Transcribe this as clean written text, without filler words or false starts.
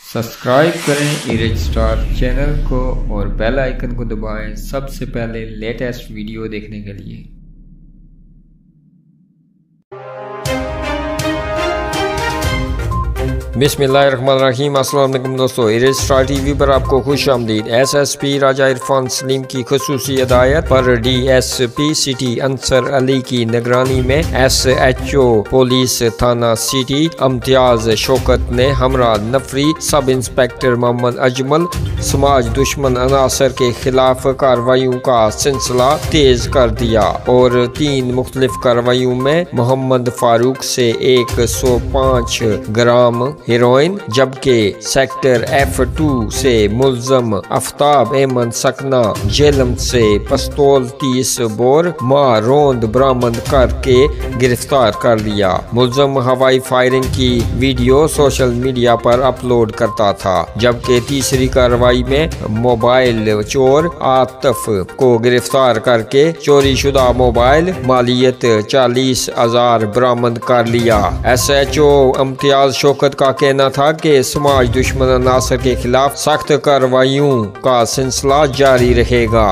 Subscribe करें erase star channel को और बेल आइकन को दबाएं सबसे पहले लेटेस्ट वीडियो देखने के लिए। बिस्मिल्लाहिर्रहमानिर्रहीम। अस्सलाम वालेकुम दोस्तों, इरेज स्टार टीवी पर आपको खुश आमदीद। SSP राजा इरफान सलीम की खुसूसी हिदायत पर DSP सिटी अंसर अली की निगरानी में SHO पुलिस थाना सिटी इम्तियाज शौकत ने हमरा नफरी सब इंस्पेक्टर मोहम्मद अजमल समाज दुश्मन अनासर के खिलाफ कार्रवाइयों का सिलसिला तेज कर दिया और 3 मुख्तलिफ कार्रवाइयों में मोहम्मद फारूक से 105 ग्राम हेरोइन, जबकि सेक्टर F2 से मुल्जम आफ्ताब अहमद सकना जेलम से पिस्तौल 30 बोर मां रोंद बरामद करके गिरफ्तार कर लिया। मुल्जम हवाई फायरिंग की वीडियो सोशल मीडिया पर अपलोड करता था, जबकि तीसरी कार्रवाई में मोबाइल चोर आतिफ को गिरफ्तार करके चोरी शुदा मोबाइल मालियत 40,000 बरामद कर लिया। SHO इम्तियाज शौकत का कहना था कि समाज दुश्मन अनासर के खिलाफ सख्त कार्रवाइयों का सिलसिला जारी रहेगा।